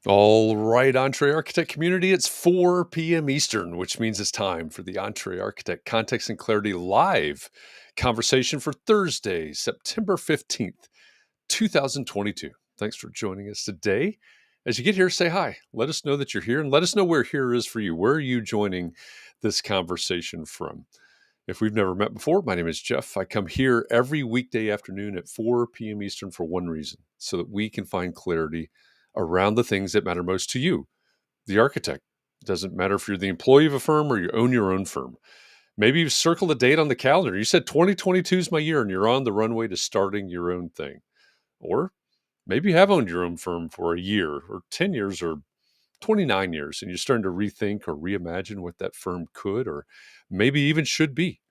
All right, Entree Architect community, it's 4 p.m. Eastern, which means it's time for the Entree Architect Context and Clarity live conversation for Thursday, September 15th, 2022. Thanks for joining us today. As you get here, say hi. Let us know that you're here and let us know where here is for you. Where are you joining this conversation from? If we've never met before, my name is Jeff. I come here every weekday afternoon at 4 p.m. Eastern for one reason, so that we can find clarity around the things that matter most to you, the architect. It doesn't matter if you're the employee of a firm or you own your own firm. Maybe you've circled a date on the calendar. You said 2022 is my year and you're on the runway to starting your own thing. Or maybe you have owned your own firm for a year or 10 years or 29 years and you're starting to rethink or reimagine what that firm could or maybe even should be.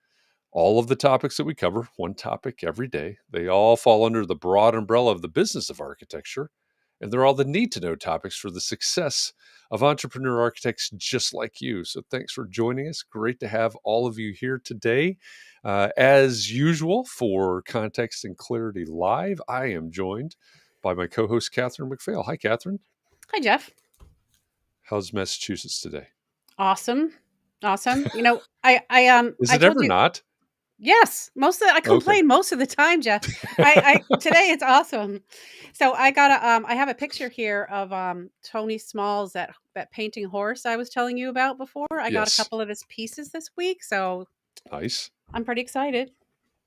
All of the topics that we cover, one topic every day, they all fall under the broad umbrella of the business of architecture. And they're all the need to know topics for the success of entrepreneur architects just like you. So thanks for joining us. Great to have all of you here today. As usual, for Context and Clarity Live, I am joined by my co host, Katharine MacPhail. Hi, Katharine. Hi, Jeff. How's Massachusetts today? Awesome. Awesome. Is I it told ever you, not? yes, I Okay. complain most of the time, Jeff. Today it's awesome. So I got I have a picture here of Tony Smalls, that painting horse I was telling you about before. I got a Yes. couple of his pieces this week, so Nice. I'm pretty excited.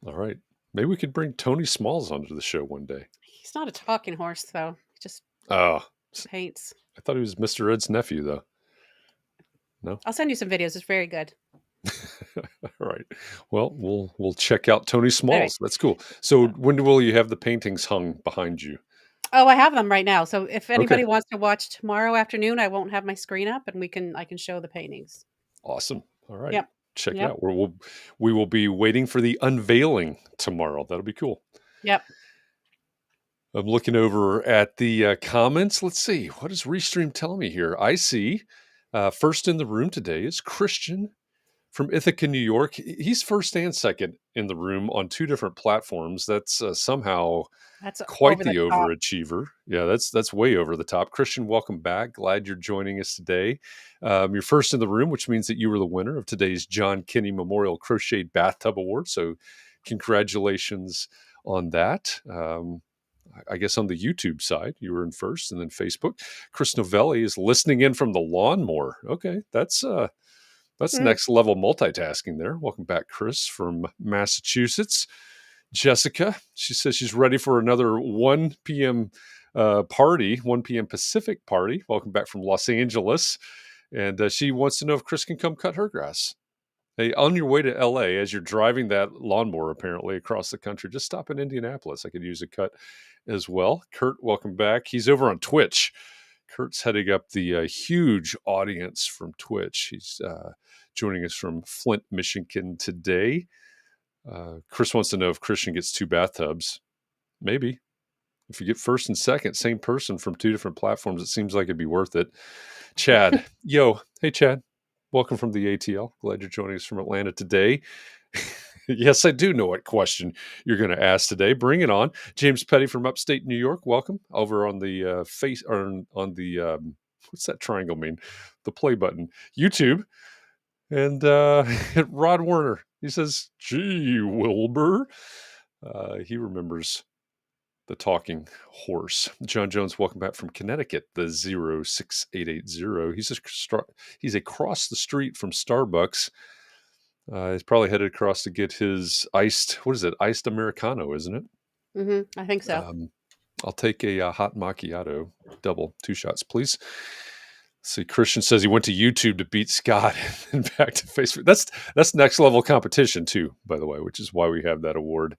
All right. Maybe we could bring Tony Smalls onto the show one day. He's not a talking horse though. He just Oh, paints. I thought he was Mr. Ed's nephew, though. No? I'll send you some videos. It's very good. All right. Well, we'll check out Tony Smalls. Anyway. That's cool. So when will you have the paintings hung behind you? Oh, I have them right now. So if anybody Okay. wants to watch tomorrow afternoon, I won't have my screen up, and I can show the paintings. Awesome. All right. Yep. Check it Yep. out. We will be waiting for the unveiling tomorrow. That'll be cool. Yep. I'm looking over at the comments. Let's see. What is Restream telling me here? I see first in the room today is Christian from Ithaca, New York. He's first and second in the room on two different platforms. That's somehow That's quite over the the top. overachiever. Yeah, that's way over the top. Christian, welcome back. Glad you're joining us today. You're first in the room, which means that you were the winner of today's John Kinney Memorial Crocheted Bathtub Award. So congratulations on that. I guess on the YouTube side, you were in first, and then Facebook. Chris Novelli is listening in from the lawnmower. Okay, that's next level multitasking there. Welcome back, Chris from Massachusetts. Jessica, she says she's ready for another 1 p.m. Party, 1 p.m. Pacific party. Welcome back from Los Angeles. And she wants to know if Chris can come cut her grass. Hey, on your way to LA, as you're driving that lawnmower apparently across the country, just stop in Indianapolis. I could use a cut as well. Kurt, welcome back. He's over on Twitch. Kurt's heading up the huge audience from Twitch. He's joining us from Flint, Michigan today. Chris wants to know if Christian gets two bathtubs. Maybe. If you get first and second, same person from two different platforms, it seems like it'd be worth it. Chad. Yo. Hey, Chad. Welcome from the ATL. Glad you're joining us from Atlanta today. Yes, I do know what question you're going to ask today. Bring it on. James Petty from upstate New York. Welcome over on the face or on the what's that triangle mean? The play button. YouTube. And Rod Werner. He says, "Gee, Wilbur." He remembers the talking horse. John Jones, welcome back from Connecticut, the 06880. He's across the street from Starbucks. He's probably headed across to get his iced Americano, isn't it? Mm-hmm. I think so. I'll take a hot macchiato, double, 2 shots, please. Let's see, Christian says he went to YouTube to beat Scott and back to Facebook. That's next level competition too, by the way, which is why we have that award.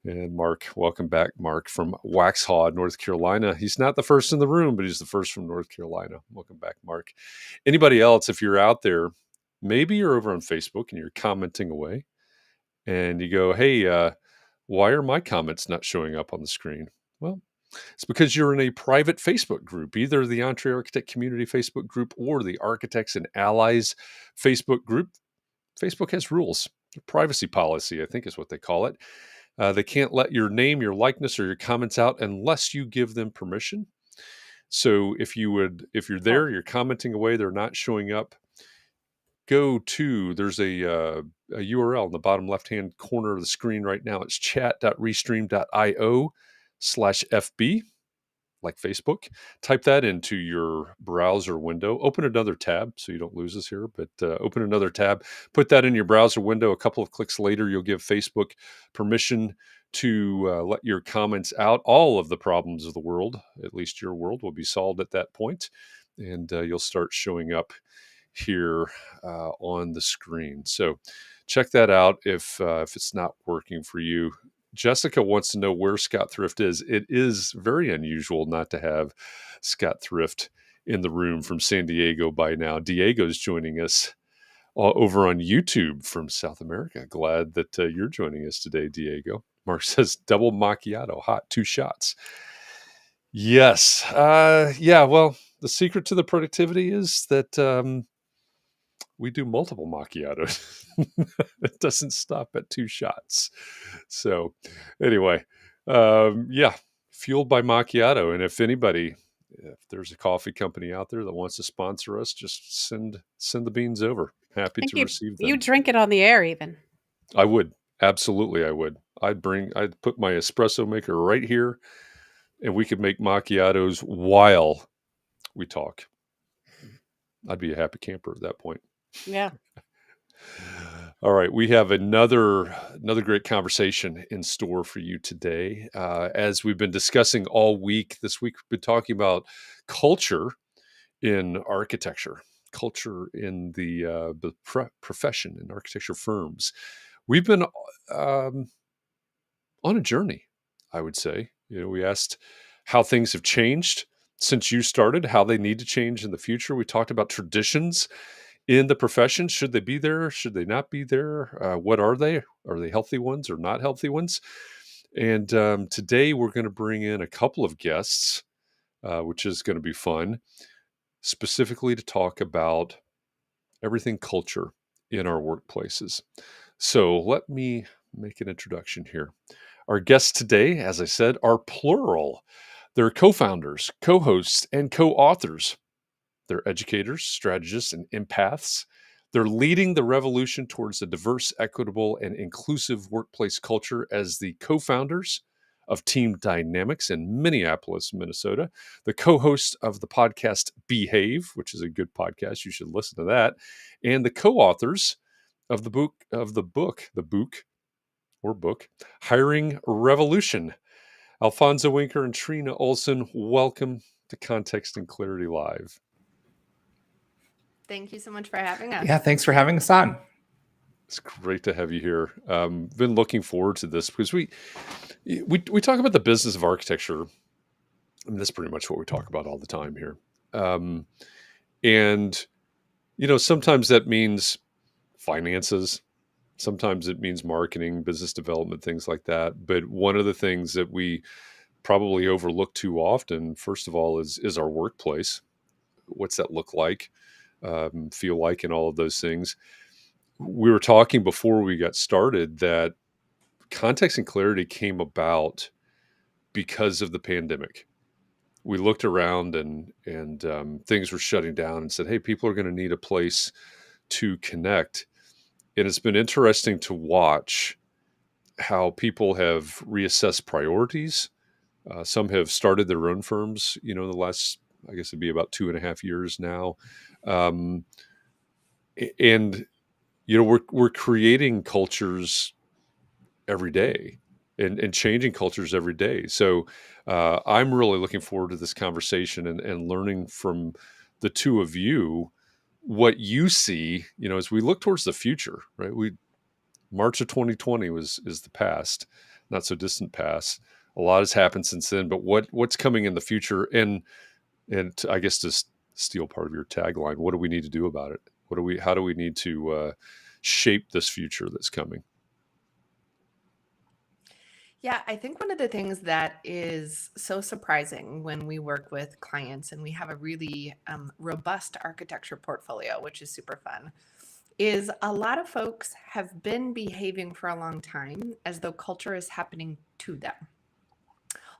And Mark, welcome back, Mark from Waxhaw, North Carolina. He's not the first in the room, but he's the first from North Carolina. Welcome back, Mark. Anybody else, if you're out there, maybe you're over on Facebook and you're commenting away and you go, hey, why are my comments not showing up on the screen? Well, it's because you're in a private Facebook group, either the Entree Architect Community Facebook group or the Architects and Allies Facebook group. Facebook has rules. Privacy policy, I think is what they call it. They can't let your name, your likeness, or your comments out unless you give them permission. So if you're there, you're commenting away, they're not showing up, there's a URL in the bottom left-hand corner of the screen right now. It's chat.restream.io/FB, like Facebook. Type that into your browser window. Open another tab so you don't lose us here, but open another tab. Put that in your browser window. A couple of clicks later, you'll give Facebook permission to let your comments out. All of the problems of the world, at least your world, will be solved at that point, and you'll start showing up here on the screen. So check that out if it's not working for you. Jessica wants to know where Scott Thrift is. It is very unusual not to have Scott Thrift in the room from San Diego by now. Diego's joining us over on YouTube from South America. Glad that you're joining us today, Diego. Mark says double macchiato, hot, 2 shots. Yes. Yeah, well, the secret to the productivity is that we do multiple macchiatos. It doesn't stop at 2 shots. So anyway, yeah, fueled by macchiato. And if there's a coffee company out there that wants to sponsor us, just send the beans over. Happy to receive them. You drink it on the air even. I would. Absolutely, I would. I'd put my espresso maker right here, and we could make macchiatos while we talk. I'd be a happy camper at that point. Yeah. All right, we have another great conversation in store for you today. As we've been discussing all week, this week we've been talking about culture in architecture, culture in the profession in architecture firms. We've been on a journey, I would say. We asked how things have changed since you started, how they need to change in the future. We talked about traditions in the profession. Should they be there? Should they not be there? What are they? Are they healthy ones or not healthy ones? And today we're going to bring in a couple of guests, which is going to be fun, specifically to talk about everything culture in our workplaces. So let me make an introduction here. Our guests today, as I said, are plural. They're co-founders, co-hosts, and co-authors. They're educators, strategists, and empaths. They're leading the revolution towards a diverse, equitable, and inclusive workplace culture as the co-founders of Team Dynamics in Minneapolis, Minnesota, the co-host of the podcast Behave, which is a good podcast. You should listen to that, and the co-authors of the book, Hiring Revolution. Alfonso Wenker and Trina Olson, welcome to Context and Clarity Live. Thank you so much for having us. Yeah, thanks for having us on. It's great to have you here. Been looking forward to this because we talk about the business of architecture. I mean, that's pretty much what we talk about all the time here. And sometimes that means finances. Sometimes it means marketing, business development, things like that. But one of the things that we probably overlook too often, first of all, is our workplace. What's that look like, feel like, and all of those things. We were talking before we got started that context and clarity came about because of the pandemic. We looked around and things were shutting down and said, hey, people are going to need a place to connect. And it's been interesting to watch how people have reassessed priorities. Some have started their own firms, the last, I guess it'd be about 2.5 years now. And we're creating cultures every day and changing cultures every day. So I'm really looking forward to this conversation and learning from the two of you what you see, as we look towards the future, right? March of 2020 is the past, not so distant past. A lot has happened since then, but what's coming in the future? And I guess to steal part of your tagline, what do we need to do about it? How do we need to shape this future that's coming? Yeah, I think one of the things that is so surprising when we work with clients and we have a really robust architecture portfolio, which is super fun, is a lot of folks have been behaving for a long time as though culture is happening to them.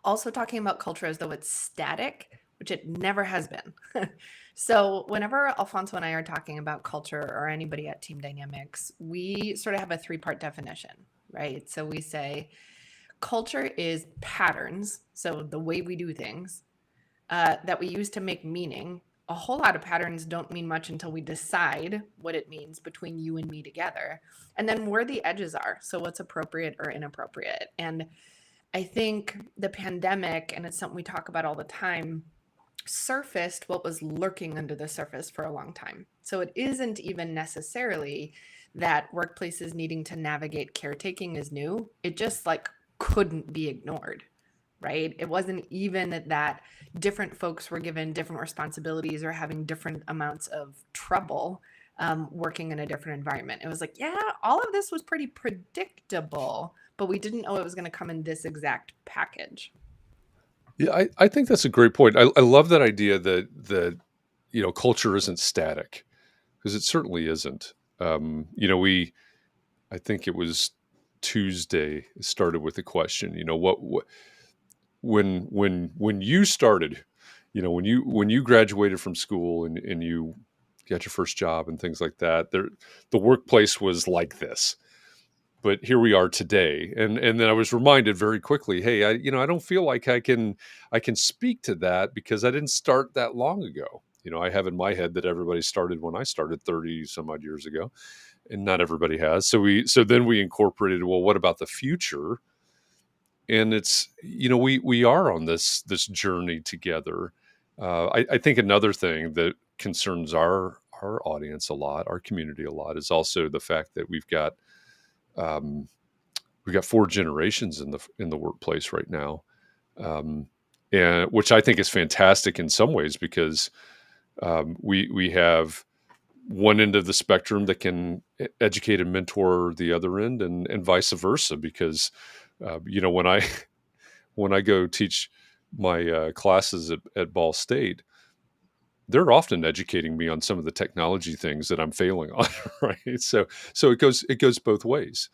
Also talking about culture as though it's static which it never has been. So whenever Alfonso and I are talking about culture, or anybody at Team Dynamics, we sort of have a 3-part definition, right? So we say culture is patterns, so the way we do things, that we use to make meaning. A whole lot of patterns don't mean much until we decide what it means between you and me together. And then where the edges are. So what's appropriate or inappropriate. And I think the pandemic, and it's something we talk about all the time, surfaced what was lurking under the surface for a long time. So it isn't even necessarily that workplaces needing to navigate caretaking is new. It just like couldn't be ignored, right? It wasn't even that different folks were given different responsibilities or having different amounts of trouble working in a different environment. It was like, yeah, all of this was pretty predictable, but we didn't know it was going to come in this exact package. Yeah, I think that's a great point. I love that idea that culture isn't static, because it certainly isn't. I think it was Tuesday started with the question, what when you started, when you graduated from school and you got your first job and things like that, the workplace was like this. But here we are today, and then I was reminded very quickly, hey, I don't feel like I can speak to that because I didn't start that long ago. I have in my head that everybody started when I started 30 some odd years ago, and not everybody has. So then we incorporated, well, what about the future? And it's, we are on this journey together. I think another thing that concerns our audience a lot, our community a lot, is also the fact that we've got 4 generations in the workplace right now, and which I think is fantastic in some ways, because we have one end of the spectrum that can educate and mentor the other end, and vice versa. Because when I go teach my classes at Ball State, they're often educating me on some of the technology things that I'm failing on, right? So it goes both ways.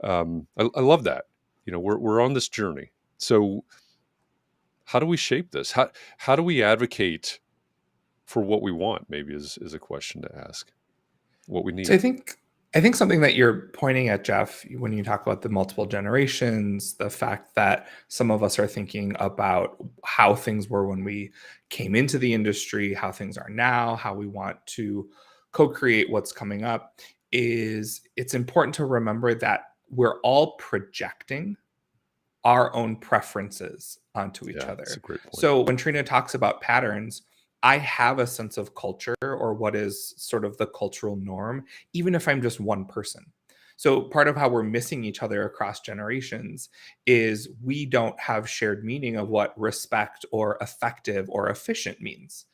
I love that. We're on this journey. So how do we shape this? How do we advocate for what we want? Maybe is a question to ask. What we need. So I think something that you're pointing at, Jeff, when you talk about the multiple generations, the fact that some of us are thinking about how things were when we came into the industry, how things are now, how we want to co-create what's coming up, is it's important to remember that we're all projecting our own preferences onto each other. That's a great point. So when Trina talks about patterns, I have a sense of culture, or what is sort of the cultural norm, even if I'm just one person. So part of how we're missing each other across generations is we don't have shared meaning of what respect or effective or efficient means.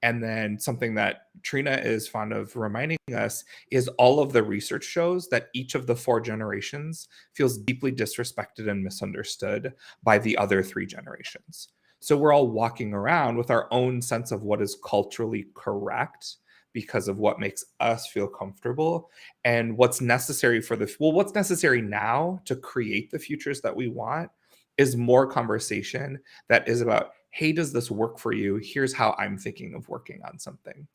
And then something that Trina is fond of reminding us is all of the research shows that each of the 4 generations feels deeply disrespected and misunderstood by the other 3 generations. So we're all walking around with our own sense of what is culturally correct because of what makes us feel comfortable, and what's necessary what's necessary now to create the futures that we want is more conversation that is about, hey, does this work for you? Here's how I'm thinking of working on something.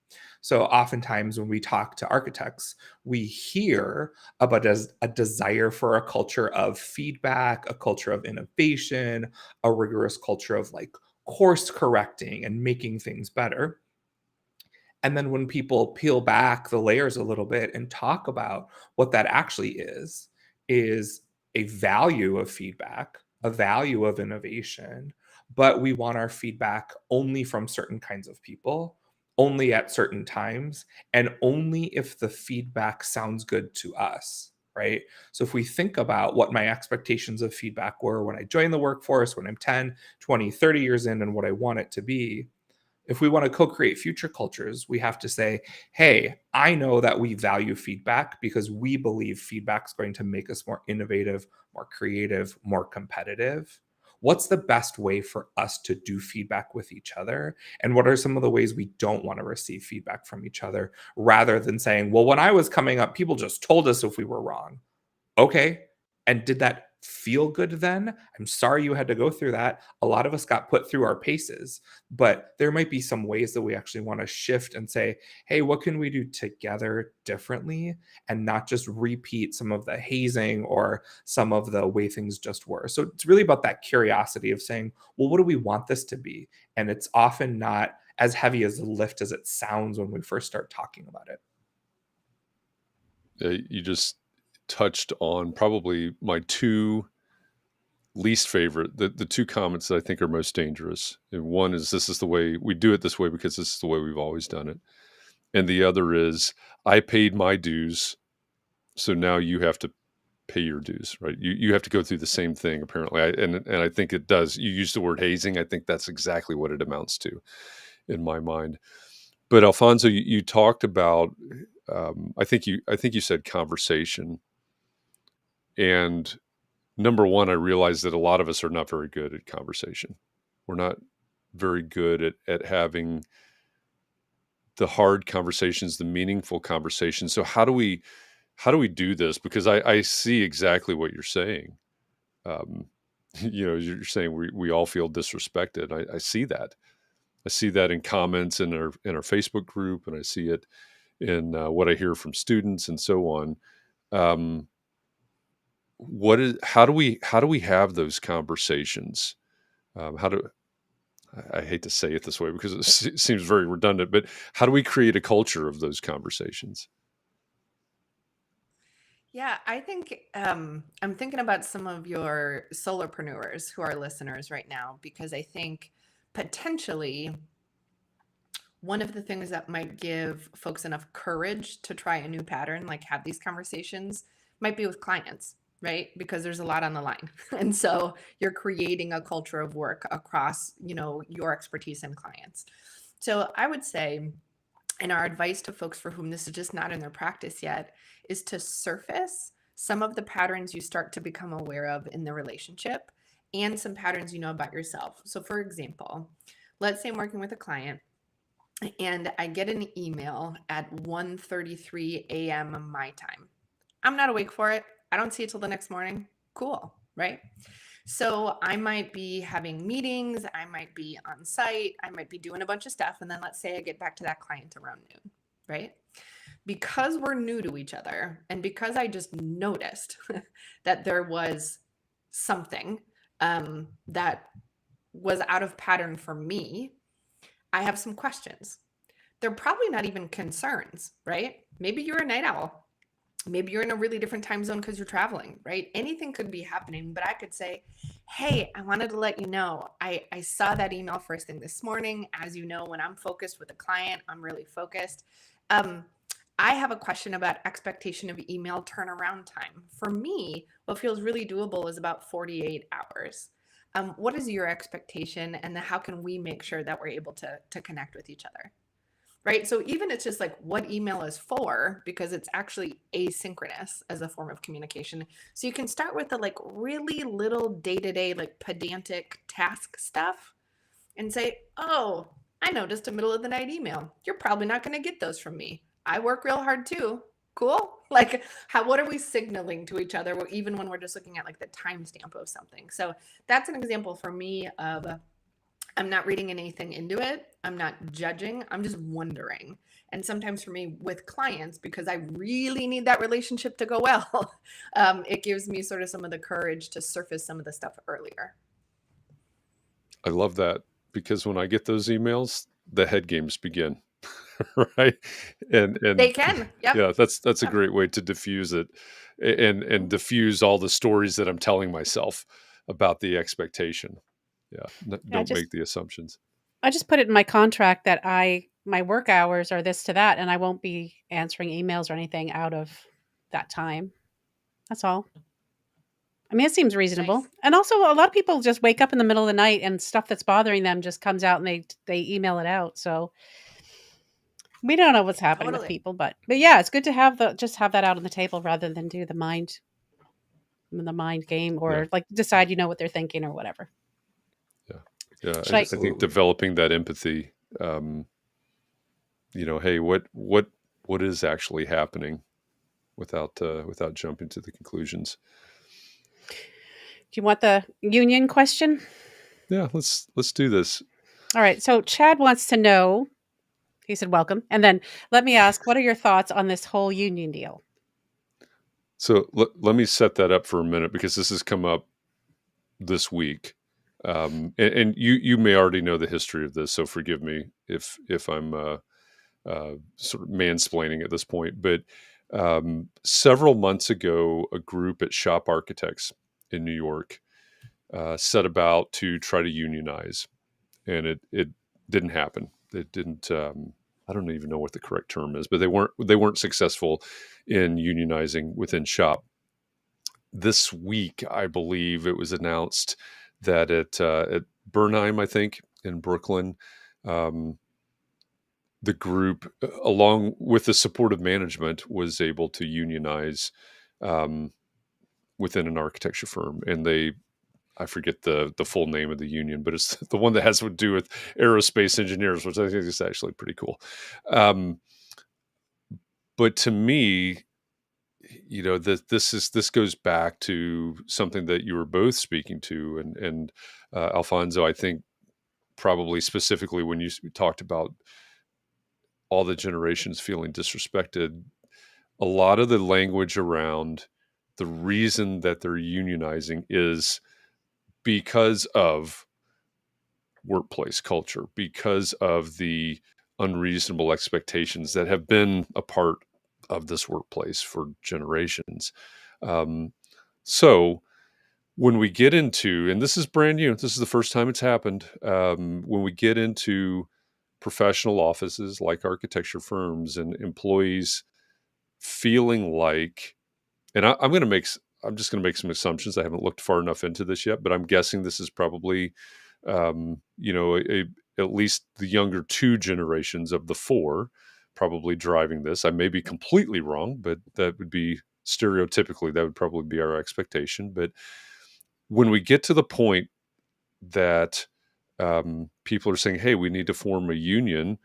So oftentimes when we talk to architects, we hear about a desire for a culture of feedback, a culture of innovation, a rigorous culture of like course correcting and making things better. And then when people peel back the layers a little bit and talk about what that actually is a value of feedback, a value of innovation, but we want our feedback only from certain kinds of people, only at certain times, and only if the feedback sounds good to us, right? So if we think about what my expectations of feedback were when I joined the workforce, when I'm 10, 20, 30 years in, and what I want it to be, if we want to co-create future cultures, we have to say, hey, I know that we value feedback because we believe feedback is going to make us more innovative, more creative, more competitive. What's the best way for us to do feedback with each other? And what are some of the ways we don't want to receive feedback from each other, rather than saying, well, when I was coming up, people just told us if we were wrong. Okay. And did that feel good then. I'm sorry you had to go through that. A lot of us got put through our paces, but there might be some ways that we actually want to shift and say, hey, what can we do together differently, and not just repeat some of the hazing or some of the way things just were. So it's really about that curiosity of saying, well, what do we want this to be? And it's often not as heavy as a lift as it sounds when we first start talking about it. You just touched on probably my two least favorite, the two comments that I think are most dangerous. And one is, this is the way we do it this way because this is the way we've always done it. And the other is, I paid my dues, so now you have to pay your dues, right? You have to go through the same thing, apparently. And I think it does. You used the word hazing. I think that's exactly what it amounts to in my mind. But Alfonso, you talked about, I think you said conversation. And number one, I realized that a lot of us are not very good at conversation. We're not very good at having the hard conversations, the meaningful conversations. So how do we do this? Because I see exactly what you're saying. You're saying we all feel disrespected. I see that. I see that in comments in our Facebook group, and I see it in what I hear from students and so on. How do we have those conversations? I hate to say it this way because it seems very redundant, but how do we create a culture of those conversations? Yeah, I think I'm thinking about some of your solopreneurs who are listeners right now, because I think potentially one of the things that might give folks enough courage to try a new pattern, like have these conversations, might be with clients, right? Because there's a lot on the line. And so you're creating a culture of work across, your expertise and clients. So I would say, and our advice to folks for whom this is just not in their practice yet, is to surface some of the patterns you start to become aware of in the relationship and some patterns you know about yourself. So for example, let's say I'm working with a client and I get an email at 1:33 a.m. my time. I'm not awake for it. I don't see it till the next morning. Cool, right? So I might be having meetings, I might be on site, I might be doing a bunch of stuff. And then let's say I get back to that client around noon, right? Because we're new to each other, and because I just noticed that there was something that was out of pattern for me, I have some questions. They're probably not even concerns, right? Maybe you're a night owl. Maybe you're in a really different time zone because you're traveling, right? Anything could be happening, but I could say, hey, I wanted to let you know, I saw that email first thing this morning. As you know, when I'm focused with a client, I'm really focused. I have a question about expectation of email turnaround time. For me, what feels really doable is about 48 hours. What is your expectation, and then how can we make sure that we're able to connect with each other? Right? So even it's just like what email is for, because it's actually asynchronous as a form of communication. So you can start with the like really little day-to-day, like pedantic task stuff and say, oh, I noticed a middle of the night email. You're probably not going to get those from me. I work real hard too. Cool. Like what are we signaling to each other, even when we're just looking at like the timestamp of something? So that's an example for me of I'm not reading anything into it. I'm not judging. I'm just wondering. And sometimes for me with clients, because I really need that relationship to go well, it gives me sort of some of the courage to surface some of the stuff earlier. I love that, because when I get those emails, the head games begin. Right. And they can. Yep. Yeah, that's a great way to diffuse it and diffuse all the stories that I'm telling myself about the expectation. Yeah. Don't make the assumptions. I just put it in my contract that my work hours are this to that, and I won't be answering emails or anything out of that time. That's all. I mean, it seems reasonable. Nice. And also a lot of people just wake up in the middle of the night and stuff that's bothering them just comes out and they email it out. So we don't know what's happening with people, but yeah, it's good to have have that out on the table rather than do the mind game or like decide, what they're thinking or whatever. Yeah. I think developing that empathy, hey, what is actually happening without jumping to the conclusions. you want the union question? Yeah, let's do this. All right. So Chad wants to know, he said, welcome. And then let me ask, what are your thoughts on this whole union deal? So let me set that up for a minute, because this has come up this week. And you may already know the history of this, so forgive me if I'm sort of mansplaining at this point. But several months ago, a group at Shop Architects in New York set about to try to unionize, and it didn't happen. It didn't. I don't even know what the correct term is, but they weren't successful in unionizing within Shop. This week, I believe it was announced that at Bernheim, I think, in Brooklyn, the group, along with the support of management, was able to unionize within an architecture firm. And I forget the full name of the union, but it's the one that has to do with aerospace engineers, which I think is actually pretty cool. But to me, this goes back to something that you were both speaking to, and Alfonso, I think probably specifically when you talked about all the generations feeling disrespected. A lot of the language around the reason that they're unionizing is because of workplace culture, because of the unreasonable expectations that have been a part of this workplace for generations. So when we get into, and this is brand new, this is the first time it's happened, when we get into professional offices like architecture firms and employees feeling like, and I'm just going to make some assumptions. I haven't looked far enough into this yet, but I'm guessing this is probably, at least the younger two generations of the four probably driving this. I may be completely wrong, but that would be stereotypically, that would probably be our expectation. But when we get to the point that people are saying, hey, we need to form a union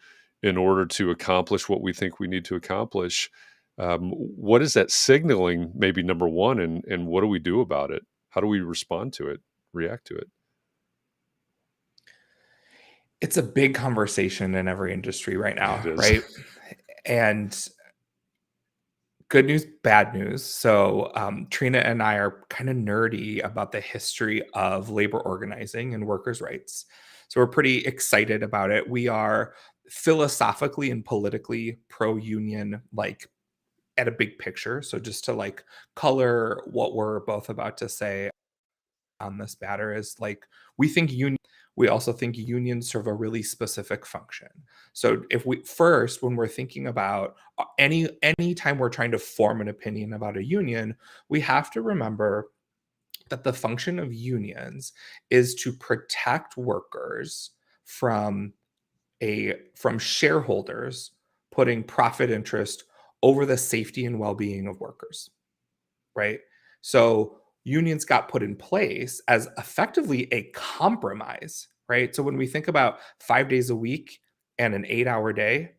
in order to accomplish what we think we need to accomplish, what is that signaling? Maybe number one, and what do we do about it? How do we respond to it, react to it? It's a big conversation in every industry right now, It is. right? And good news, bad news. So Trina and I are kind of nerdy about the history of labor organizing and workers' rights. So we're pretty excited about it. We are philosophically and politically pro-union, like at a big picture. So just to like color what we're both about to say on this matter is like, we also think unions serve a really specific function. So if when we're thinking about any time we're trying to form an opinion about a union, we have to remember that the function of unions is to protect workers from shareholders putting profit interest over the safety and well-being of workers, right? So unions got put in place as effectively a compromise, right? So when we think about 5 days a week and an 8-hour day,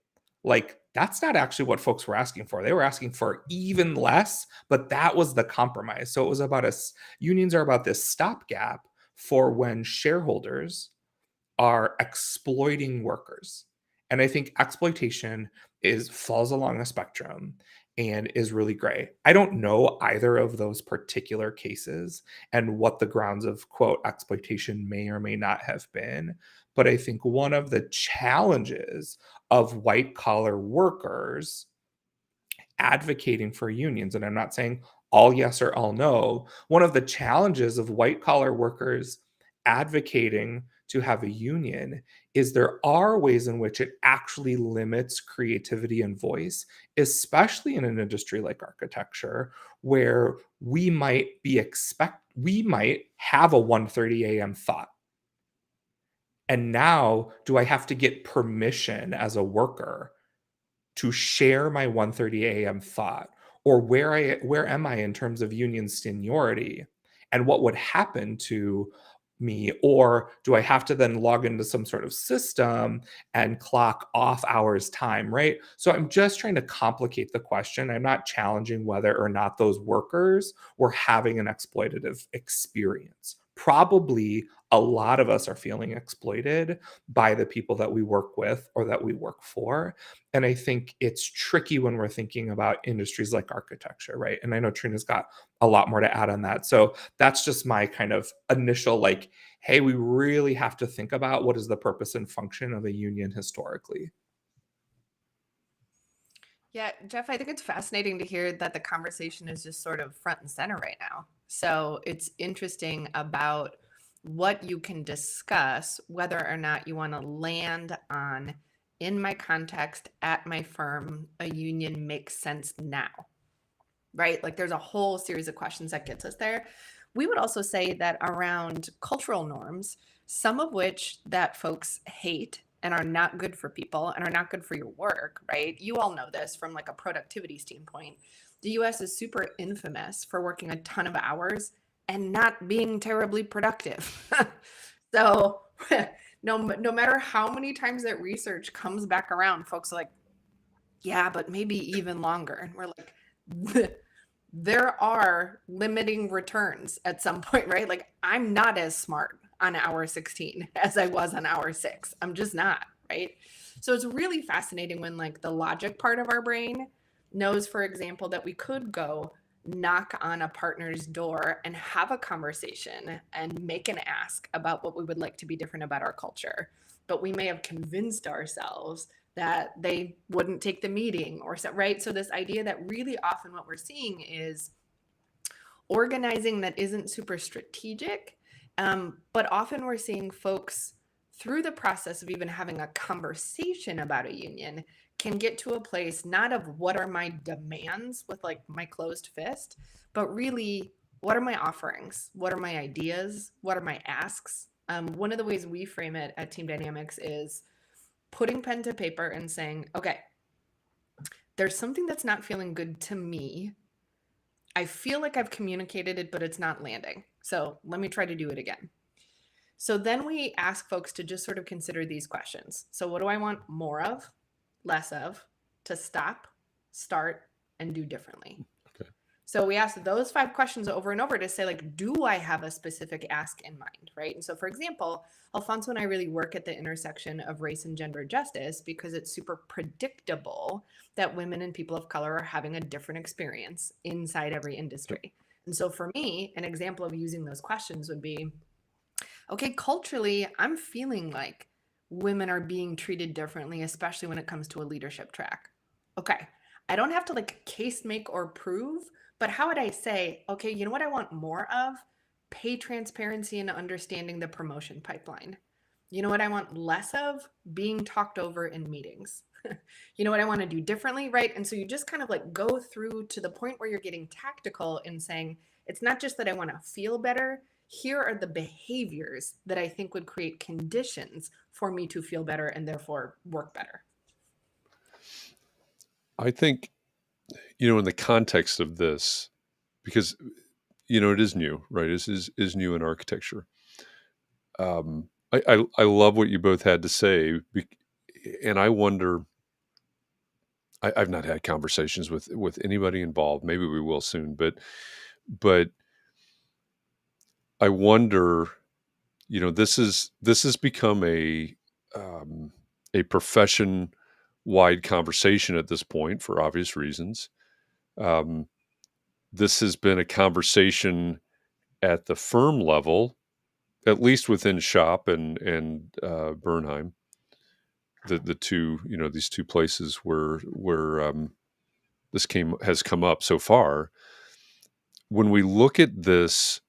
like that's not actually what folks were asking for. They were asking for even less, but that was the compromise. So it was about unions are about this stopgap for when shareholders are exploiting workers. And I think exploitation falls along a spectrum and is really gray. I don't know either of those particular cases and what the grounds of quote exploitation may or may not have been. But I think one of the challenges of white collar workers advocating for unions, and I'm not saying all yes or all no, one of the challenges of white collar workers advocating to have a union is there are ways in which it actually limits creativity and voice, especially in an industry like architecture, where we might have a 1:30 a.m. thought. And now, do I have to get permission as a worker to share my 1:30 a.m. thought? Or where am I in terms of union seniority? And what would happen to me? Or do I have to then log into some sort of system and clock off hours time, right? So I'm just trying to complicate the question. I'm not challenging whether or not those workers were having an exploitative experience. Probably a lot of us are feeling exploited by the people that we work with or that we work for. And I think it's tricky when we're thinking about industries like architecture, right? And I know Trina's got a lot more to add on that. So that's just my kind of initial, like, hey, we really have to think about what is the purpose and function of a union historically. Yeah, Jeff, I think it's fascinating to hear that the conversation is just sort of front and center right now. So it's interesting about what you can discuss, whether or not you want to land on, in my context, at my firm, a union makes sense now, right? Like there's a whole series of questions that gets us there. We would also say that around cultural norms, some of which that folks hate and are not good for people and are not good for your work, right? You all know this from like a productivity standpoint. The US is super infamous for working a ton of hours and not being terribly productive. So no matter how many times that research comes back around, folks are like, yeah, but maybe even longer. And we're like, there are limiting returns at some point, right? Like I'm not as smart on hour 16 as I was on hour 6. I'm just not, right? So it's really fascinating when like the logic part of our brain knows, for example, that we could go knock on a partner's door and have a conversation and make an ask about what we would like to be different about our culture. But we may have convinced ourselves that they wouldn't take the meeting or so, right? So this idea that really often what we're seeing is organizing that isn't super strategic, but often we're seeing folks through the process of even having a conversation about a union can get to a place not of what are my demands with like my closed fist, but really what are my offerings? What are my ideas? What are my asks? One of the ways we frame it at Team Dynamics is putting pen to paper and saying, okay, there's something that's not feeling good to me. I feel like I've communicated it, but it's not landing. So let me try to do it again. So then we ask folks to just sort of consider these questions. So what do I want more of, less of, to stop, start, and do differently? Okay. So we ask those 5 questions over and over to say, like, do I have a specific ask in mind, right? And so, for example, Alfonso and I really work at the intersection of race and gender justice because it's super predictable that women and people of color are having a different experience inside every industry. And so for me, an example of using those questions would be, okay, culturally, I'm feeling like women are being treated differently, especially when it comes to a leadership track. Okay, I don't have to like case make or prove, but how would I say, okay, you know what I want more of? Pay transparency and understanding the promotion pipeline. You know what I want less of? Being talked over in meetings. You know what I want to do differently, right? And so you just kind of like go through to the point where you're getting tactical and saying, it's not just that I want to feel better. Here are the behaviors that I think would create conditions for me to feel better and therefore work better. I think, in the context of this, because, it is new, right? This is new in architecture. I love what you both had to say, and I wonder. I've not had conversations with anybody involved. Maybe we will soon, but I wonder. This has become a profession wide conversation at this point for obvious reasons. This has been a conversation at the firm level, at least within Shop and Bernheim, the two, these two places where this has come up so far. When we look at this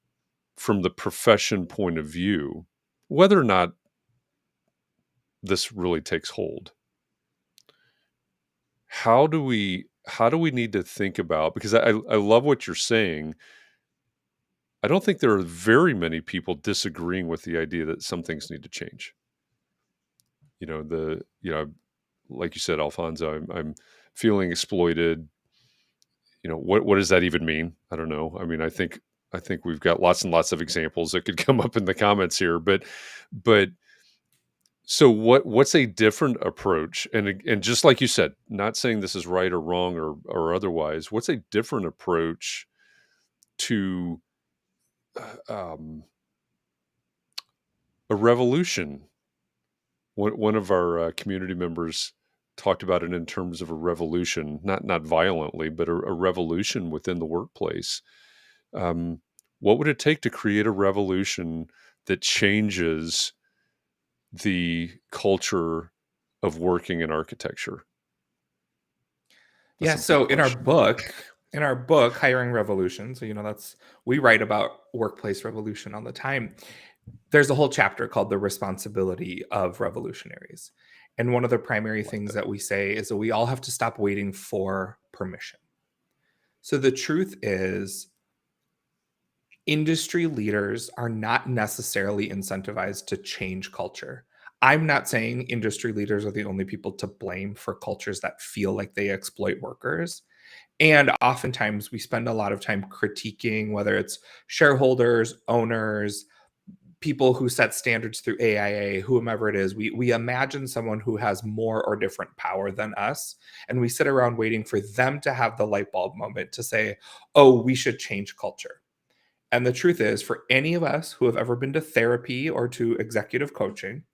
from the profession point of view, whether or not this really takes hold, how do we need to think about, because I love what you're saying. I don't think there are very many people disagreeing with the idea that some things need to change. Like you said, Alfonso, I'm feeling exploited. What does that even mean? I don't know. I mean, I think I think we've got lots and lots of examples that could come up in the comments here, but so what's a different approach? And just like you said, not saying this is right or wrong or otherwise, what's a different approach to um, a revolution? One of our community members talked about it in terms of a revolution, not violently, but a revolution within the workplace. Um, what would it take to create a revolution that changes the culture of working in architecture? That's Yeah. a big So in our question. book, Hiring Revolution, so we write about workplace revolution all the time. There's a whole chapter called The Responsibility of Revolutionaries. And one of the primary things that we say is that we all have to stop waiting for permission. So the truth is, industry leaders are not necessarily incentivized to change culture. I'm not saying industry leaders are the only people to blame for cultures that feel like they exploit workers. And oftentimes we spend a lot of time critiquing whether it's shareholders, owners, people who set standards through AIA, whomever it is. We imagine someone who has more or different power than us, and we sit around waiting for them to have the light bulb moment to say, oh, we should change culture. And the truth is, for any of us who have ever been to therapy or to executive coaching,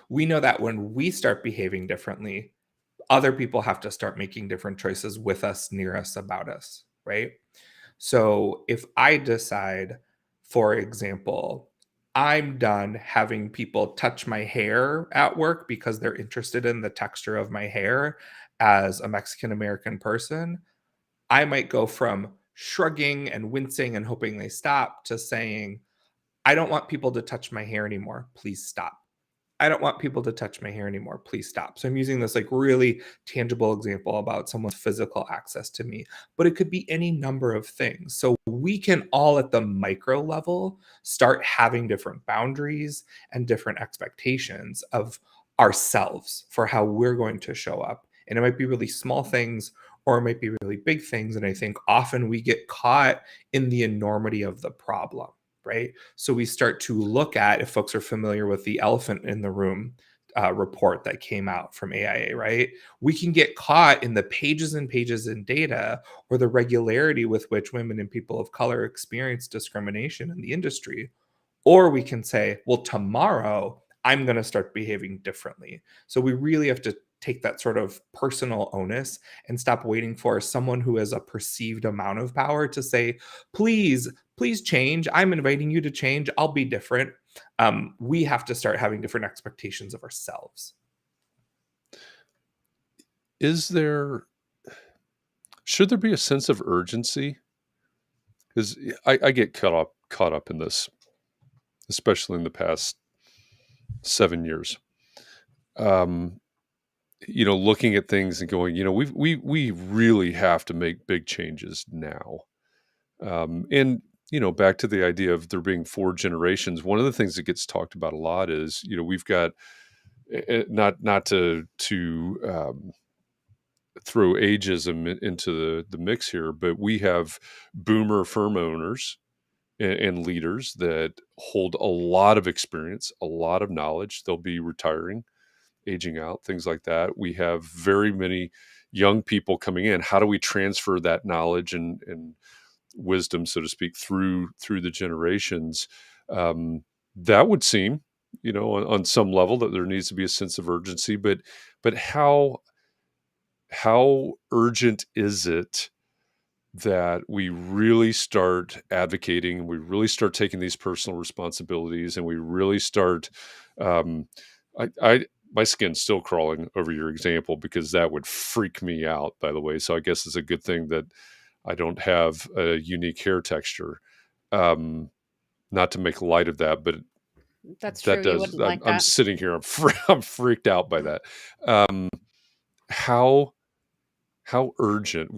we know that when we start behaving differently, other people have to start making different choices with us, near us, about us, right? So if I decide, for example, I'm done having people touch my hair at work because they're interested in the texture of my hair as a Mexican American person, I might go from shrugging and wincing and hoping they stop to saying, I don't want people to touch my hair anymore. Please stop. I don't want people to touch my hair anymore. Please stop. So I'm using this like really tangible example about someone's physical access to me, but it could be any number of things. So we can all at the micro level start having different boundaries and different expectations of ourselves for how we're going to show up. And it might be really small things or it might be really big things. And I think often we get caught in the enormity of the problem, right? So we start to look at, if folks are familiar with the elephant in the room report that came out from AIA, right? We can get caught in the pages and pages in data or the regularity with which women and people of color experience discrimination in the industry. Or we can say, well, tomorrow I'm going to start behaving differently. So we really have to take that sort of personal onus and stop waiting for someone who has a perceived amount of power to say, please, please change. I'm inviting you to change. I'll be different. We have to start having different expectations of ourselves. Should there be a sense of urgency? Because I get caught up in this, especially in the past 7 years. Looking at things and going, we really have to make big changes now. And back to the idea of there being 4 generations. One of the things that gets talked about a lot is, we've got not to throw ageism into the mix here, but we have boomer firm owners and leaders that hold a lot of experience, a lot of knowledge. They'll be retiring, aging out, things like that. We have very many young people coming in. How do we transfer that knowledge and wisdom, so to speak, through the generations? That would seem, on some level, that there needs to be a sense of urgency. But how urgent is it that we really start advocating, and we really start taking these personal responsibilities, and we really start? My skin's still crawling over your example, because that would freak me out, by the way. So I guess it's a good thing that I don't have a unique hair texture. Not to make light of that, but That's that true. You does. wouldn't like I'm that. sitting here. I'm freaked out by that. How urgent?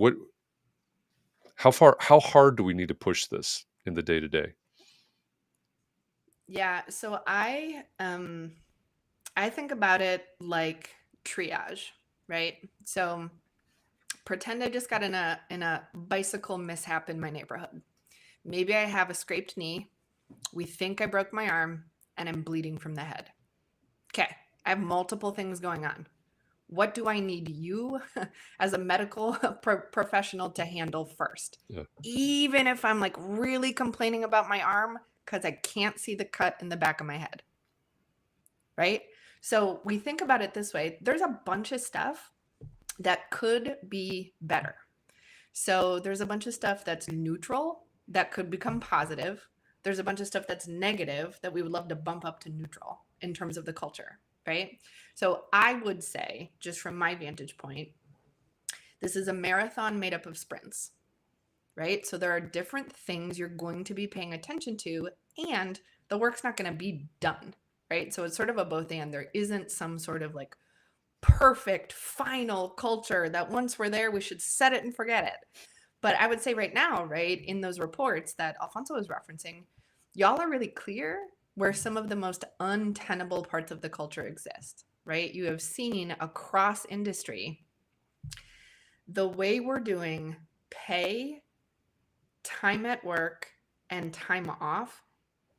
How hard do we need to push this in the day to day? Yeah, so I think about it like triage, right? So pretend I just got in a bicycle mishap in my neighborhood. Maybe I have a scraped knee. We think I broke my arm and I'm bleeding from the head. Okay, I have multiple things going on. What do I need you as a medical professional to handle first? Yeah. Even if I'm like really complaining about my arm because I can't see the cut in the back of my head, right? So we think about it this way. There's a bunch of stuff that could be better. So there's a bunch of stuff that's neutral that could become positive. There's a bunch of stuff that's negative that we would love to bump up to neutral in terms of the culture, right? So I would say, just from my vantage point, this is a marathon made up of sprints, right? So there are different things you're going to be paying attention to, and the work's not going to be done, right? So it's sort of a both and. There isn't some sort of like perfect final culture that once we're there, we should set it and forget it. But I would say right now, right, in those reports that Alfonso was referencing, y'all are really clear where some of the most untenable parts of the culture exist, right? You have seen across industry the way we're doing pay, time at work, and time off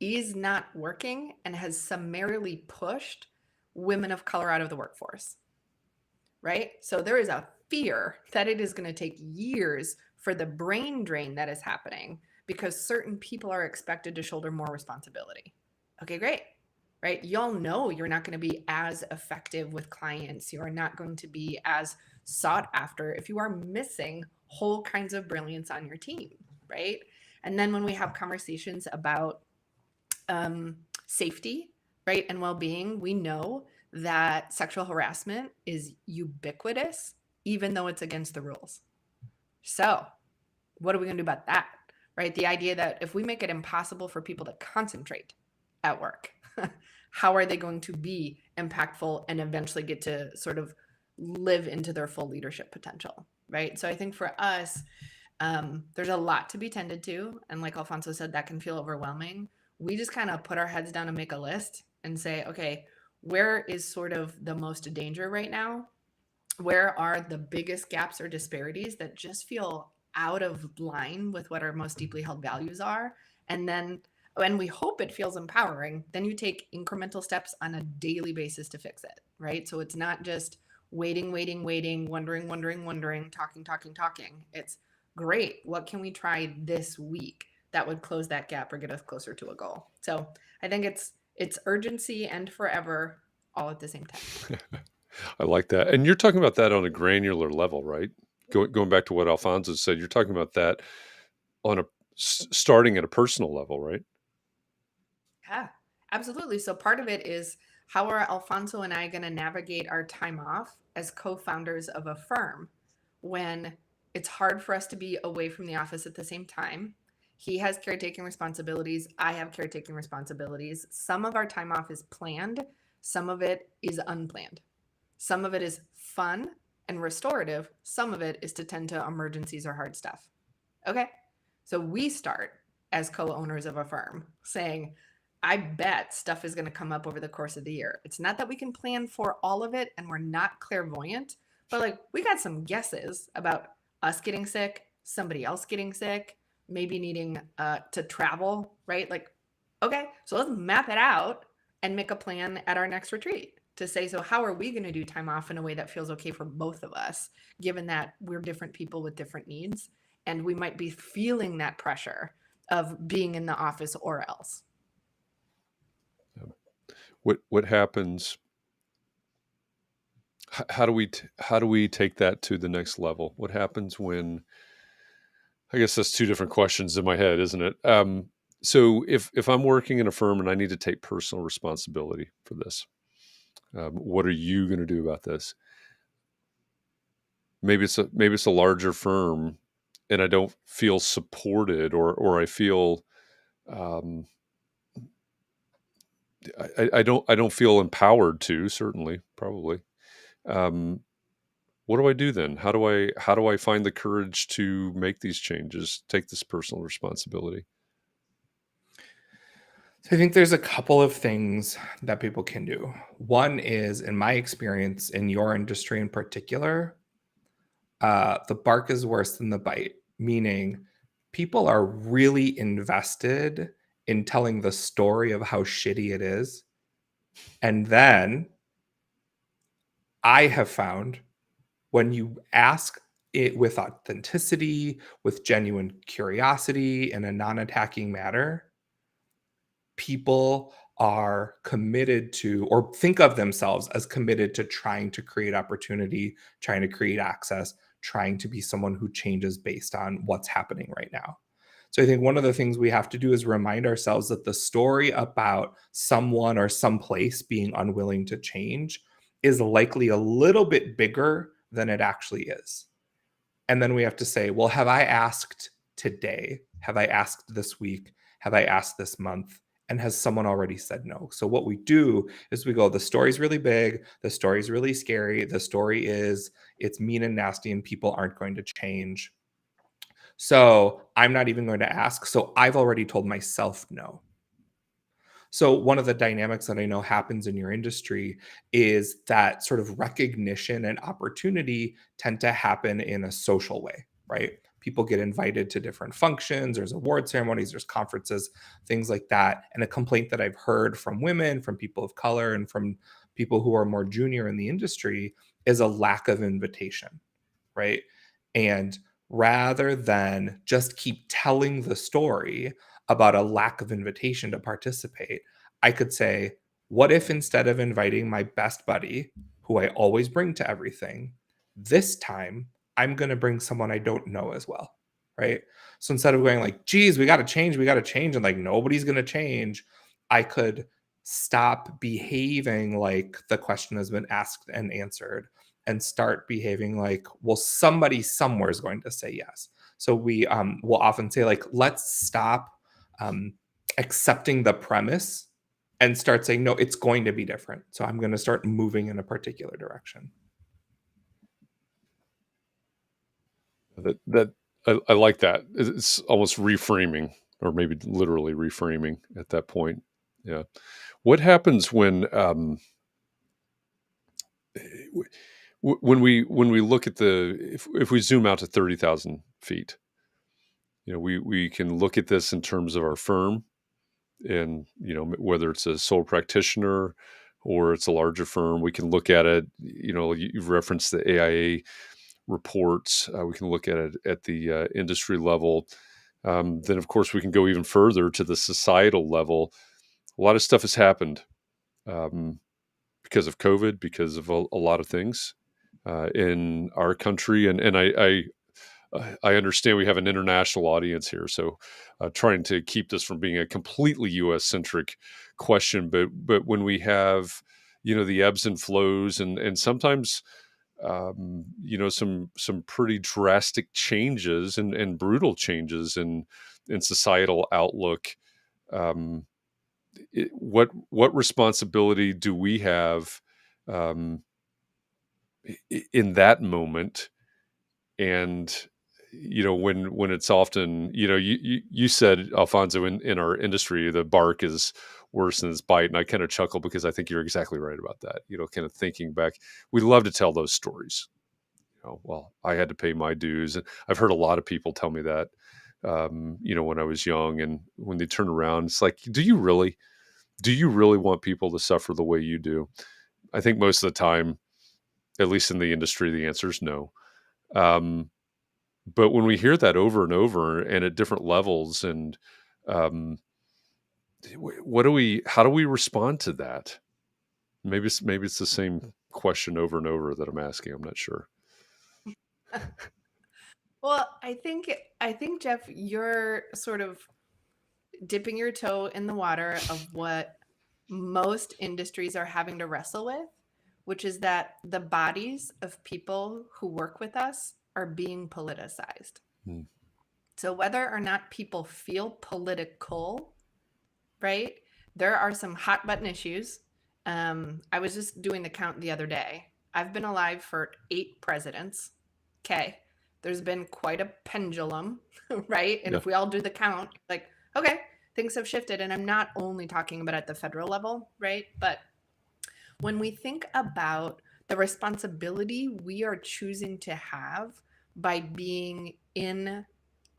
is not working and has summarily pushed women of color out of the workforce, right? So there is a fear that it is going to take years for the brain drain that is happening because certain people are expected to shoulder more responsibility. Okay, great. Right? Y'all know you're not going to be as effective with clients. You are not going to be as sought after if you are missing whole kinds of brilliance on your team, right? And then when we have conversations about safety, right, and well-being, we know that sexual harassment is ubiquitous, even though it's against the rules. So what are we going to do about that, right? The idea that if we make it impossible for people to concentrate at work, how are they going to be impactful and eventually get to sort of live into their full leadership potential, right? So I think for us, there's a lot to be tended to. And like Alfonso said, that can feel overwhelming. We just kind of put our heads down and make a list and say, okay, where is sort of the most danger right now? Where are the biggest gaps or disparities that just feel out of line with what our most deeply held values are? And then when we hope it feels empowering, then you take incremental steps on a daily basis to fix it, right? So it's not just waiting, wondering, talking. It's great. What can we try this week that would close that gap or get us closer to a goal? So I think it's urgency and forever all at the same time. I like that. And you're talking about that on a granular level, right? Going back to what Alfonso said, you're talking about that on starting at a personal level, right? Yeah, absolutely. So part of it is how are Alfonso and I going to navigate our time off as co-founders of a firm when it's hard for us to be away from the office at the same time? He has caretaking responsibilities. I have caretaking responsibilities. Some of our time off is planned. Some of it is unplanned. Some of it is fun and restorative. Some of it is to tend to emergencies or hard stuff. Okay. So we start as co-owners of a firm saying, I bet stuff is going to come up over the course of the year. It's not that we can plan for all of it and we're not clairvoyant, but like we got some guesses about us getting sick, somebody else getting sick, maybe needing to travel, right? Like, okay, so let's map it out and make a plan at our next retreat to say, so how are we going to do time off in a way that feels okay for both of us, given that we're different people with different needs and we might be feeling that pressure of being in the office or else. What happens? How do we take that to the next level? What happens when? I guess that's two different questions in my head, isn't it? So if I'm working in a firm and I need to take personal responsibility for this, what are you going to do about this? Maybe it's a larger firm, and I don't feel supported, or I feel I don't feel empowered to, certainly, probably. What do I do then? How do I find the courage to make these changes, take this personal responsibility? So I think there's a couple of things that people can do. One is, in my experience, in your industry in particular, the bark is worse than the bite, meaning people are really invested in telling the story of how shitty it is. And then I have found when you ask it with authenticity, with genuine curiosity, in a non-attacking manner, people are committed to, or think of themselves as committed to, trying to create opportunity, trying to create access, trying to be someone who changes based on what's happening right now. So I think one of the things we have to do is remind ourselves that the story about someone or some place being unwilling to change is likely a little bit bigger than it actually is. And then we have to say, well, have I asked today? Have I asked this week? Have I asked this month? And has someone already said no? So what we do is we go, the story's really big. The story's really scary. The story is it's mean and nasty and people aren't going to change. So I'm not even going to ask. So I've already told myself no. So one of the dynamics that I know happens in your industry is that sort of recognition and opportunity tend to happen in a social way, right? People get invited to different functions, there's award ceremonies, there's conferences, things like that. And a complaint that I've heard from women, from people of color, and from people who are more junior in the industry is a lack of invitation, right? And rather than just keep telling the story about a lack of invitation to participate, I could say, what if instead of inviting my best buddy, who I always bring to everything, this time I'm going to bring someone I don't know as well, right? So instead of going like, geez, we got to change, and like nobody's going to change, I could stop behaving like the question has been asked and answered and start behaving like, well, somebody somewhere is going to say yes. So we will often say like, let's stop accepting the premise and start saying, no, it's going to be different. So I'm going to start moving in a particular direction. I like that. It's almost reframing, or maybe literally reframing at that point. Yeah. What happens when when we look at if we zoom out to 30,000 feet, we can look at this in terms of our firm, and whether it's a sole practitioner or it's a larger firm, we can look at it. You've referenced the AIA reports. We can look at it at the industry level. Then, of course, we can go even further to the societal level. A lot of stuff has happened because of COVID, because of a lot of things in our country, and I understand we have an international audience here, so trying to keep this from being a completely U.S. centric question. But when we have the ebbs and flows, and sometimes some pretty drastic changes and brutal changes in societal outlook, what responsibility do we have in that moment? And when it's often, you said, Alfonso, in our industry, the bark is worse than its bite. And I kind of chuckle because I think you're exactly right about that. Kind of thinking back, we love to tell those stories. Well, I had to pay my dues. And I've heard a lot of people tell me that, when I was young, and when they turn around, it's like, do you really want people to suffer the way you do? I think most of the time, at least in the industry, the answer is no. But when we hear that over and over and at different levels, and how do we respond to that? Maybe it's the same question over and over that I'm asking. I'm not sure. Well, I think Jeff, you're sort of dipping your toe in the water of what most industries are having to wrestle with, which is that the bodies of people who work with us are being politicized. Hmm. So whether or not people feel political, right? There are some hot button issues. I was just doing the count the other day. I've been alive for 8 presidents. Okay. There's been quite a pendulum, right? And Yeah. if we all do the count, like, okay, things have shifted. And I'm not only talking about at the federal level, right? But when we think about the responsibility we are choosing to have by being in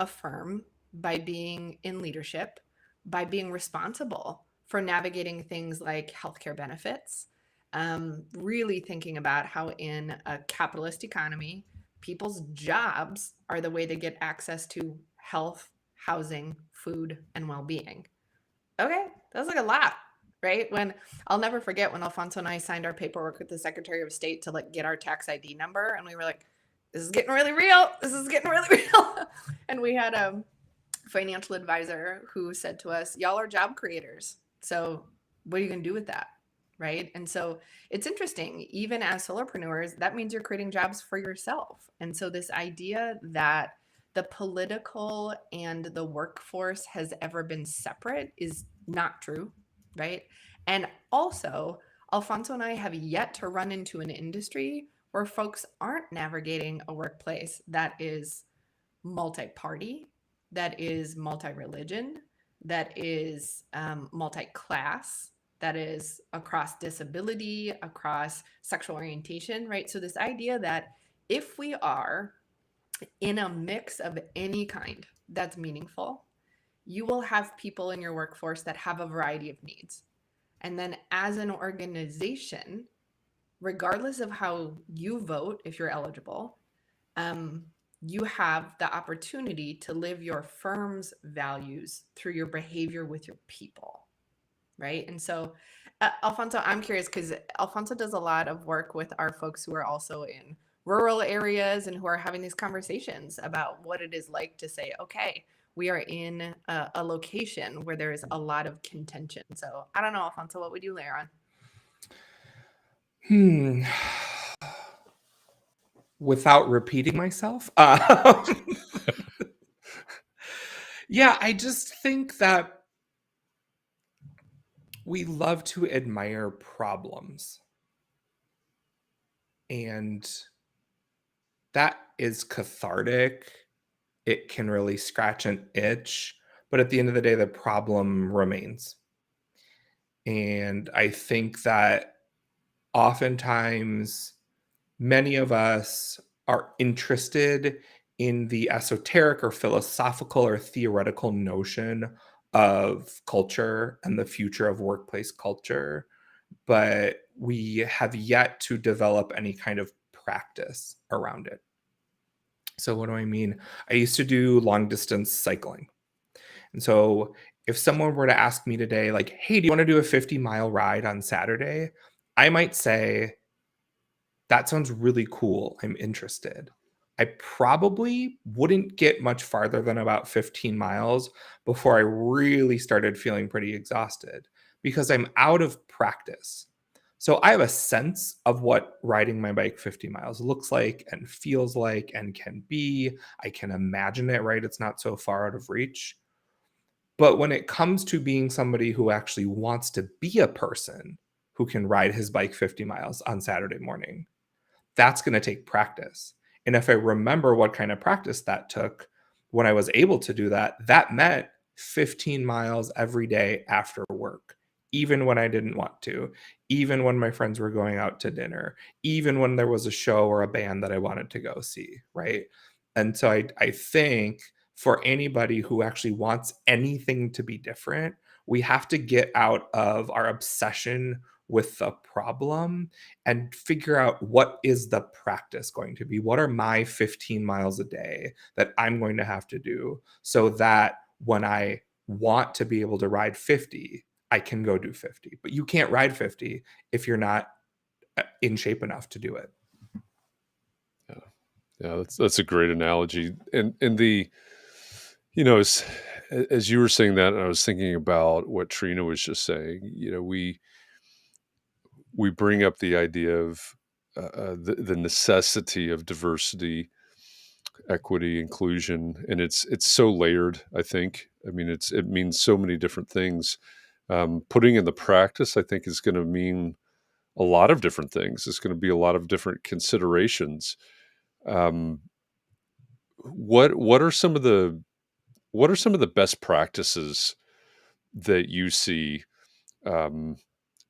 a firm by being in leadership, by being responsible for navigating things like healthcare benefits, really thinking about how in a capitalist economy, people's jobs are the way to get access to health, housing, food, and well-being. Okay, that was like a lot, right? When I'll never forget when Alfonso and I signed our paperwork with the Secretary of State to like get our tax ID number, and we were like, "This is getting really real. This is getting really real." And we had a financial advisor who said to us, "Y'all are job creators. So what are you going to do with that?" Right? And so it's interesting, even as solopreneurs, that means you're creating jobs for yourself. And so this idea that the political and the workforce has ever been separate is not true, right? And also, Alfonso and I have yet to run into an industry where folks aren't navigating a workplace that is multi-party, that is multi-religion, that is multi-class, that is across disability, across sexual orientation, right? So this idea that if we are in a mix of any kind that's meaningful, you will have people in your workforce that have a variety of needs. And then as an organization, regardless of how you vote, if you're eligible, you have the opportunity to live your firm's values through your behavior with your people, right? And so, Alfonso, I'm curious because Alfonso does a lot of work with our folks who are also in rural areas and who are having these conversations about what it is like to say, okay, we are in a location where there is a lot of contention. So I don't know, Alfonso, what would you layer on? Without repeating myself, yeah, I just think that we love to admire problems. And that is cathartic. It can really scratch an itch. But at the end of the day, the problem remains. And I think that oftentimes many of us are interested in the esoteric or philosophical or theoretical notion of culture and the future of workplace culture, but we have yet to develop any kind of practice around it. So what do I mean? I used to do long distance cycling. And so if someone were to ask me today, like, hey, do you want to do a 50-mile ride on Saturday? I might say, that sounds really cool. I'm interested. I probably wouldn't get much farther than about 15 miles before I really started feeling pretty exhausted because I'm out of practice. So I have a sense of what riding my bike 50 miles looks like and feels like and can be. I can imagine it, right? It's not so far out of reach. But when it comes to being somebody who actually wants to be a person who can ride his bike 50 miles on Saturday morning, that's going to take practice. And if I remember what kind of practice that took, when I was able to do that, that meant 15 miles every day after work, even when I didn't want to, even when my friends were going out to dinner, even when there was a show or a band that I wanted to go see, right? And so I think for anybody who actually wants anything to be different, we have to get out of our obsession with the problem and figure out what is the practice going to be. What are my 15 miles a day that I'm going to have to do so that when I want to be able to ride 50, I can go do 50. But you can't ride 50 if you're not in shape enough to do it. Yeah, that's a great analogy. And the, as you were saying that, and I was thinking about what Trina was just saying. We bring up the idea of the necessity of diversity, equity, inclusion, and it's so layered. I think. I mean, it means so many different things. Putting in the practice, I think, is going to mean a lot of different things. It's going to be a lot of different considerations. What are some of the best practices that you see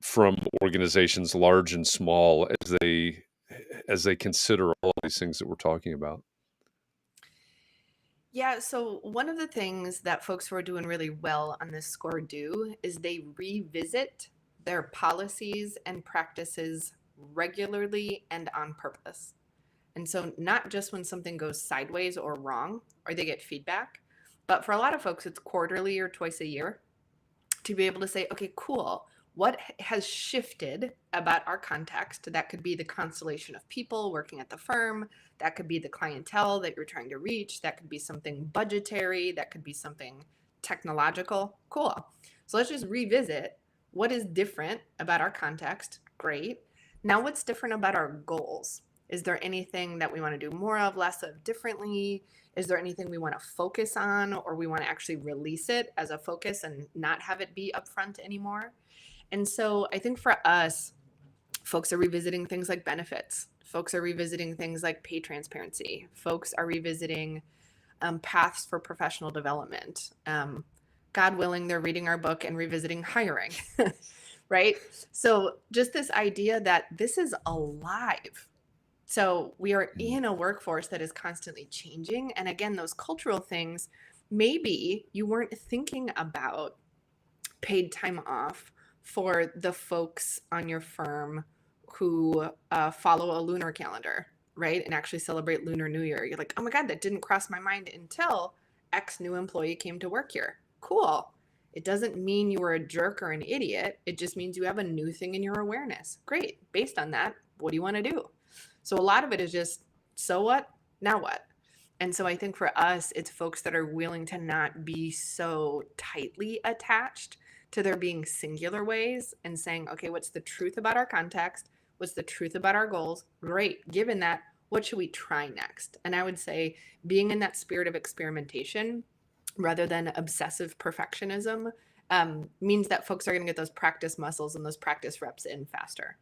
from organizations large and small as they consider all these things that we're talking about? Yeah, so one of the things that folks who are doing really well on this score do is they revisit their policies and practices regularly and on purpose. And so, not just when something goes sideways or wrong or they get feedback, but for a lot of folks, it's quarterly or twice a year to be able to say, okay, cool. What has shifted about our context? That could be the constellation of people working at the firm. That could be the clientele that you're trying to reach. That could be something budgetary. That could be something technological. Cool. So let's just revisit what is different about our context. Great. Now, what's different about our goals? Is there anything that we want to do more of, less of, differently? Is there anything we want to focus on, or we want to actually release it as a focus and not have it be upfront anymore? And so I think for us, folks are revisiting things like benefits. Folks are revisiting things like pay transparency. Folks are revisiting paths for professional development. God willing, they're reading our book and revisiting hiring, right? So just this idea that this is alive. So we are in a workforce that is constantly changing. And again, those cultural things, maybe you weren't thinking about paid time off for the folks on your firm who follow a lunar calendar, right? And actually celebrate Lunar New Year. You're like, oh my God, that didn't cross my mind until X new employee came to work here. Cool. It doesn't mean you were a jerk or an idiot. It just means you have a new thing in your awareness. Great. Based on that, what do you want to do? So a lot of it is just, so what? Now what? And so I think for us, it's folks that are willing to not be so tightly attached to there being singular ways and saying, okay, what's the truth about our context? What's the truth about our goals? Great. Given that, what should we try next? And I would say being in that spirit of experimentation rather than obsessive perfectionism means that folks are going to get those practice muscles and those practice reps in faster.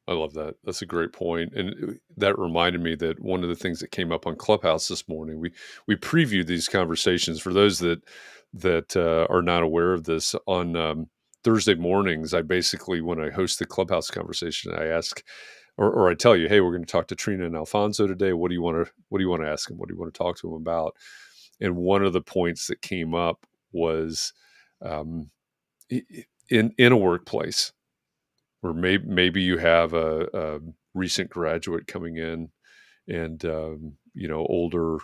I love that. That's a great point. And that reminded me that one of the things that came up on Clubhouse this morning, we previewed these conversations for those that are not aware of this on Thursday mornings. I basically, when I host the Clubhouse conversation, I ask, or I tell you, hey, we're going to talk to Trina and Alfonso today. What do you want to ask them? What do you want to talk to them about? And one of the points that came up was in a workplace, or maybe you have a recent graduate coming in, and older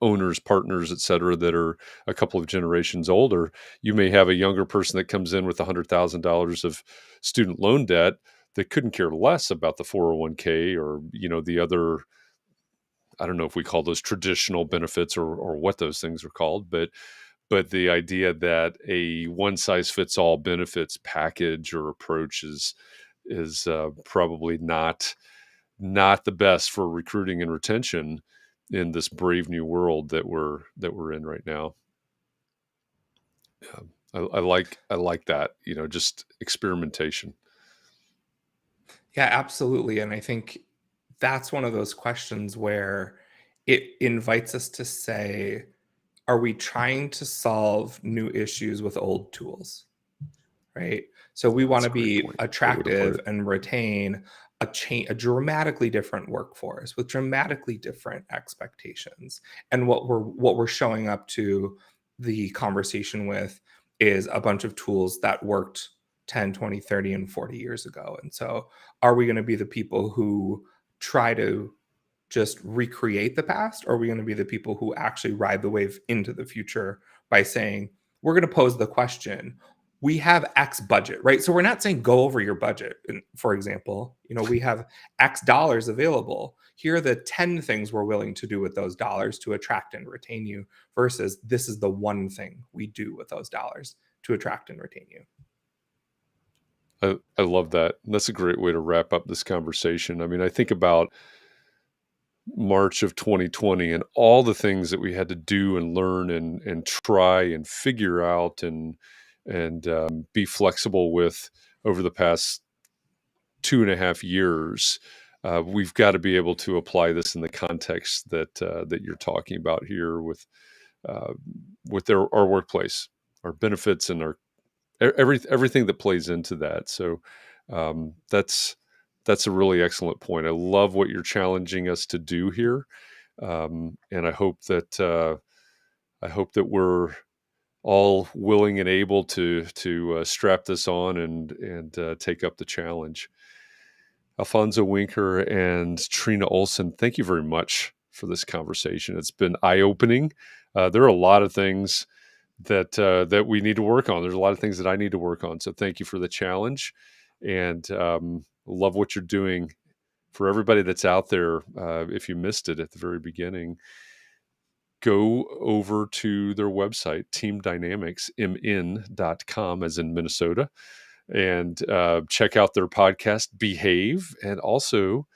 owners, partners, et cetera, that are a couple of generations older. You may have a younger person that comes in with $100,000 of student loan debt that couldn't care less about the 401k or the other. I don't know if we call those traditional benefits or what those things are called, but the idea that a one size fits all benefits package or approach is probably not the best for recruiting and retention in this brave new world that we're in right now. I like that, just experimentation. Yeah, absolutely. And I think that's one of those questions where it invites us to say, are we trying to solve new issues with old tools? Right. So we want to be attractive and retain a dramatically different workforce with dramatically different expectations. And what we're showing up to the conversation with is a bunch of tools that worked 10, 20, 30, and 40 years ago. And so are we going to be the people who try to just recreate the past, or are we going to be the people who actually ride the wave into the future by saying, we're going to pose the question, we have X budget, right? So we're not saying go over your budget. For example, we have X dollars available. Here are the 10 things we're willing to do with those dollars to attract and retain you, versus this is the one thing we do with those dollars to attract and retain you. I love that. And that's a great way to wrap up this conversation. I mean, I think about March of 2020 and all the things that we had to do and learn and try and figure out and be flexible with over the past 2.5 years. We've got to be able to apply this in the context that you're talking about here with our workplace, our benefits, and our everything that plays into that. So that's a really excellent point. I love what you're challenging us to do here. And I hope that we're all willing and able to strap this on and take up the challenge. Alfonso Wenker and Trina Olson, thank you very much for this conversation. It's been eye-opening. There are a lot of things that we need to work on. There's a lot of things that I need to work on. So thank you for the challenge, and love what you're doing. For everybody that's out there, if you missed it at the very beginning, go over to their website, teamdynamicsmn.com, as in Minnesota, and check out their podcast, Behave, and also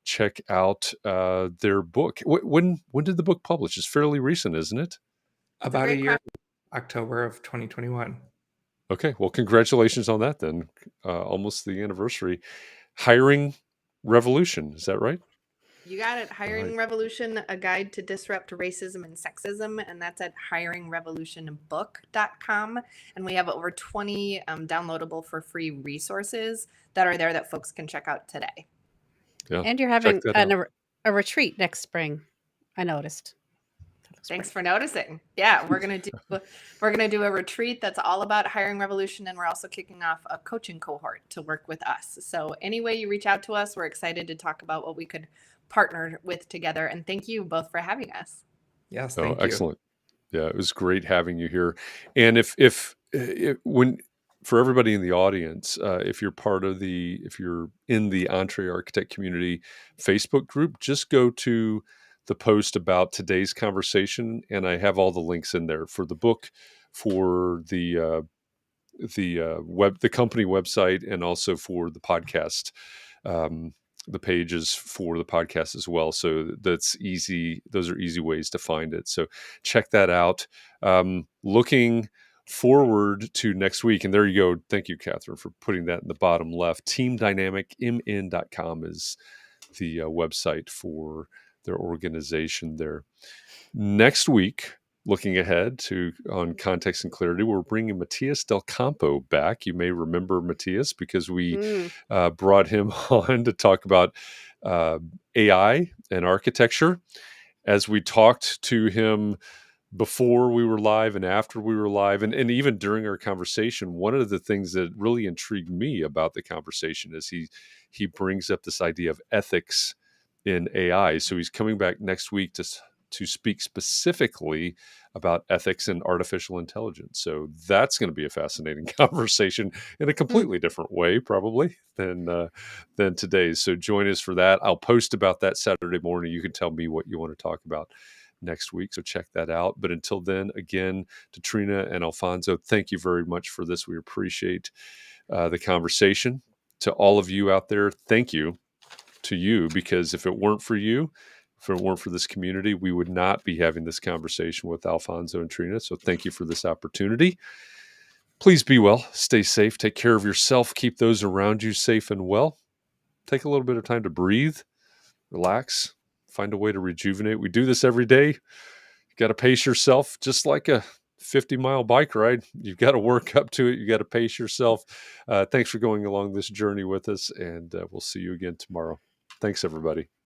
check out their book. When did the book publish? It's fairly recent, isn't it? About a year, October of 2021. Okay, well, congratulations on that then. Almost the anniversary. Hiring Revolution, is that right? You got it. Hiring Right. Revolution, a guide to disrupt racism and sexism. And that's at hiringrevolutionbook.com. And we have over 20 downloadable for free resources that are there that folks can check out today. Yeah, And you're having a retreat next spring, I noticed. Thanks for noticing. Yeah, we're gonna do a retreat that's all about Hiring Revolution, and we're also kicking off a coaching cohort to work with us. So any way you reach out to us, we're excited to talk about what we could partner with together. And thank you both for having us. Yes, thank you. Excellent. Yeah, it was great having you here. And if when for everybody in the audience, if you're in the Entree Architect Community Facebook group, just go to the post about today's conversation, and I have all the links in there for the book, for the company website, and also for the podcast. The pages for the podcast as well. So that's easy. Those are easy ways to find it. So check that out. Looking forward to next week. And there you go. Thank you, Katharine, for putting that in the bottom left. Teamdynamicmn.com is the website for their organization there. Next week, looking ahead on Context and Clarity, we're bringing Matthias Del Campo back. You may remember Matthias because we brought him on to talk about AI and architecture. As we talked to him before we were live and after we were live, and even during our conversation, one of the things that really intrigued me about the conversation is he brings up this idea of ethics in AI. So he's coming back next week to speak specifically about ethics and artificial intelligence. So that's going to be a fascinating conversation in a completely different way, probably, than today's. So join us for that. I'll post about that Saturday morning. You can tell me what you want to talk about next week. So check that out. But until then, again, to Trina and Alfonso, thank you very much for this. We appreciate the conversation. To all of you out there, thank you to you, because if it weren't for you, if it weren't for this community, we would not be having this conversation with Alfonso and Trina. So thank you for this opportunity. Please be well, stay safe, take care of yourself, keep those around you safe and well. Take a little bit of time to breathe, relax, find a way to rejuvenate. We do this every day. You got to pace yourself, just like a 50-mile bike ride. You've got to work up to it. You got to pace yourself. Thanks for going along this journey with us, and we'll see you again tomorrow. Thanks, everybody.